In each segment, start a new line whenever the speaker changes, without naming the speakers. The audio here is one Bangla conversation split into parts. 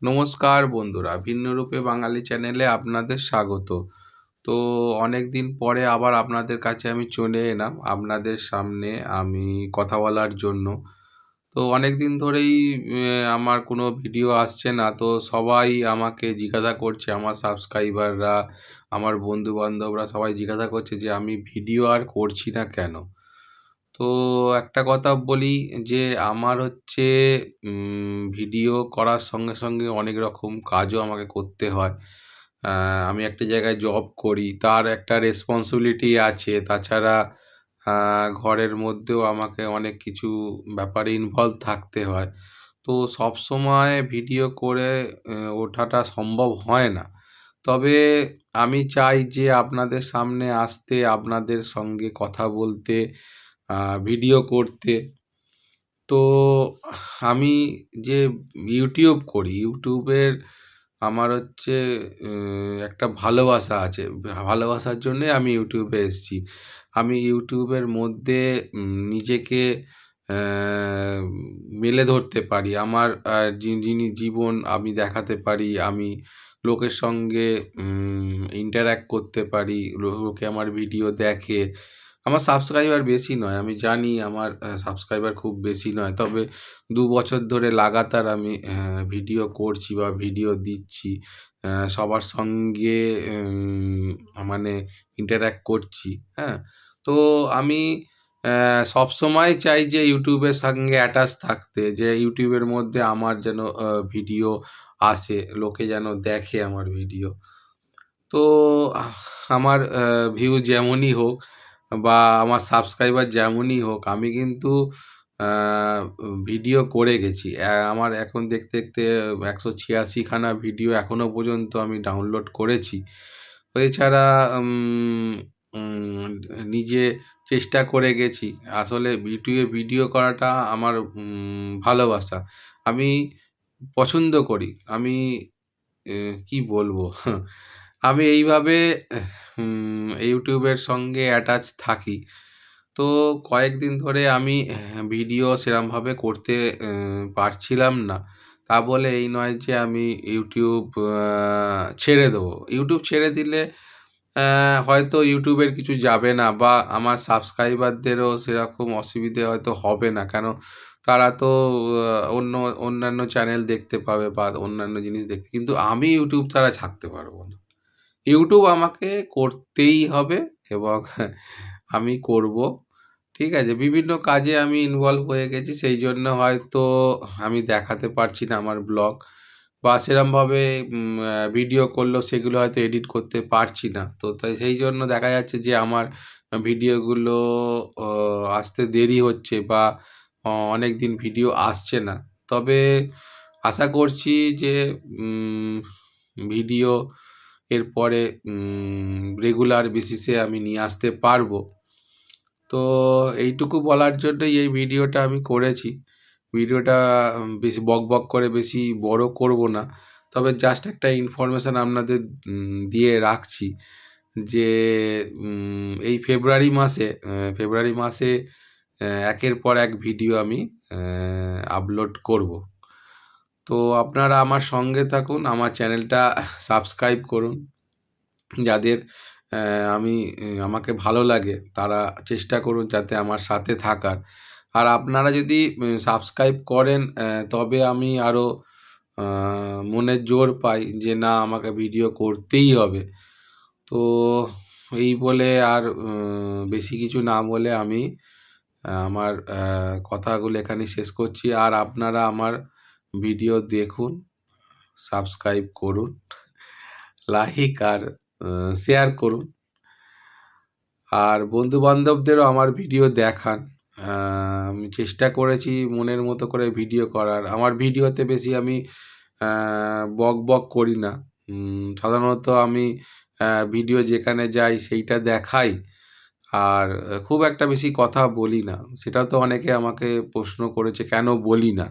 নমস্কার বন্ধুরা, ভিন্নরূপে বাঙালি চ্যানেলে আপনাদের স্বাগত। তো অনেকদিন পরে আবার আপনাদের কাছে আমি চলে এলাম আপনাদের সামনে আমি কথা বলার জন্য। তো অনেকদিন ধরেই আমার কোনো ভিডিও আসছে না। তো সবাই আমাকে জিজ্ঞাসা করছে, আমার সাবস্ক্রাইবাররা, আমার বন্ধু-বান্ধবরা সবাই জিজ্ঞাসা করছে যে আমি ভিডিও আর করছি না কেন? তো একটা কথা বলি যে আমার হচ্ছে ভিডিও করার সঙ্গে, সঙ্গে অনেক রকম কাজও আমাকে করতে হয়। আ আমি একটা জায়গায় জব করি, তার একটা রেসপনসিবিলিটি আছে। তাছাড়া আ ঘরের মধ্যেও আমাকে অনেক কিছু ব্যাপারে ইনভলভ থাকতে হয়। তো সবসময় ভিডিও করে ওঠাটা সম্ভব হয় না। তবে আমি চাই যে আপনাদের সামনে আসতে, আপনাদের সঙ্গে কথা বলতে, আ ভিডিও করতে। তো আমি যে YouTube করি, YouTube এর আমার হচ্ছে একটা ভালোবাসা আছে। ভালোবাসার জন্যই আমি YouTube এ এসেছি। আমি YouTube এর মধ্যে নিজেকে অ্যা মেলে ধরতে পারি। আমার জীবন আমি দেখাতে পারি। আমি লোকের সঙ্গে interact করতে পারি। লোকে আমার ভিডিও দেখে। আমার সাবস্ক্রাইবার বেশি নয়। আমি জানি আমার সাবস্ক্রাইবার খুব বেশি নয়। তবে ২ বছর ধরে লাগাতার আমি ভিডিও করছি বা ভিডিও দিচ্ছি। সবার সঙ্গে মানে interact করছি, হ্যাঁ? তো আমি সবসময় চাই যে YouTube এর সঙ্গে attach থাকতে। যে YouTube এর মধ্যে আমার যেন ভিডিও আসে, লোকে যেন দেখে আমার ভিডিও। তো আমার ভিউ যেমনই হোক বা আমার সাবস্ক্রাইবার যেমনই হোক, আমি কিন্তু আ ভিডিও করে গেছি। আমার এখন দেখতে, দেখতে ১৮৬ খানা ভিডিও এখনো পর্যন্ত আমি ডাউনলোড করেছি। তো এছাড়া উম উম নিজে চেষ্টা করে গেছি। আসলে ইউটিউবে ভিডিও করাটা আমার ভালোবাসা। আমি পছন্দ করি। আমি কি বলবো? আমি এইভাবে YouTube এর সঙ্গে অ্যাটাচ থাকি। তো কয়েকদিন ধরে আমি ভিডিও সেরমভাবে করতে পারছিলাম না। তা বলে এই নয় যে আমি YouTube ছেড়ে দেবো। YouTube ছেড়ে দিলে হয়তো YouTube এর কিছু যাবে না বা আমার সাবস্ক্রাইবারদেরও সেরকম অসুবিধে হয়তো হবে না। কেন তারা তো অন্যান্য চ্যানেল দেখতে পাবে বা অন্যান্য জিনিস দেখতে কিন্তু আমি YouTube ছাড়া থাকতে পারব না। YouTube আমাকে করতেই হবে এবং আমি করব। ঠিক আছে? বিভিন্ন কাজে আমি ইনভলভ হয়ে গেছি। সেইজন্য হয়তো আমি দেখাতে পারছি না আমার ব্লগ বা সেরমভাবে ভিডিও করলেও সেগুলো হয়তো এডিট করতে পারছি না। তো তাই সেইজন্য দেখা যাচ্ছে যে আমার ভিডিওগুলো অ আসতে দেরি হচ্ছে বা অনেকদিন ভিডিও আসছে না। তবে আশা করছি যে উম ভিডিও এরপরে রেগুলার বেসিসে আমি নিয়ে আসতে পারবো। তো এইটুকু বলার জন্যই এই ভিডিওটা আমি করেছি। ভিডিওটা বেশি বকবক করে বেশি বড় করব না। তবে জাস্ট একটা ইনফরমেশন আপনাদের দিয়ে রাখছি যে এই ফেব্রুয়ারি মাসে একের পর এক ভিডিও আমি আপলোড করব। তো আপনারা আমার সঙ্গে থাকুন, আমার চ্যানেলটা সাবস্ক্রাইব করুন। যাদের আমি আমাকে ভালো লাগে তারা চেষ্টা করুন যাতে আমার সাথে থাকার। আর আপনারা যদি সাবস্ক্রাইব করেন তবে আমি আরো আ মনে জোর পাই যে না আমাকে ভিডিও করতেই হবে। তো এই বলে আর বেশি কিছু না বলে আমি আমার কথাগুলো এখানেই শেষ করছি। আর আপনারা আমার ভিডিও দেখুন, সাবস্ক্রাইব করুন, লাইক আর শেয়ার করুন। আর বন্ধু-বান্ধবদেরও আমার ভিডিও দেখান। আ আমি চেষ্টা করেছি মনের মতো করে ভিডিও করার। আমার ভিডিওতে বেশি আমি আ বকবক করি না। সাধারণত আমি ভিডিও যেখানে যাই সেইটা দেখাই। আর খুব একটা বেশি কথা বলি না। সেটাও তো অনেকে আমাকে প্রশ্ন করেছে কেন বলি না?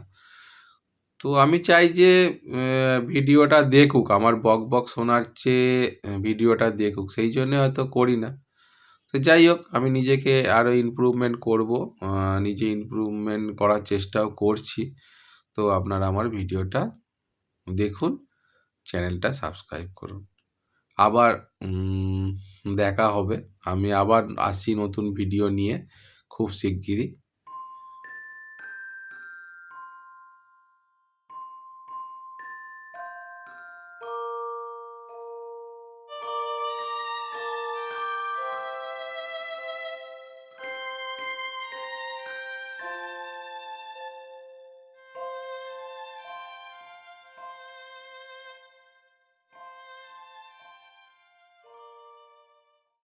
তো আমি চাই যে ভিডিওটা দেখুক। আমার বকবক শোনার চেয়ে ভিডিওটা দেখুক। সেইজন্যে হয়তো করি না। তো যাই হোক আমি নিজেকে আরো ইমপ্রুভমেন্ট করব। আ নিজে ইমপ্রুভমেন্ট করার চেষ্টাও করছি। তো আপনারা আমার ভিডিওটা দেখুন, চ্যানেলটা সাবস্ক্রাইব করুন। আবার দেখা হবে। আমি আবার আসছি নতুন ভিডিও নিয়ে খুব শিগগিরই।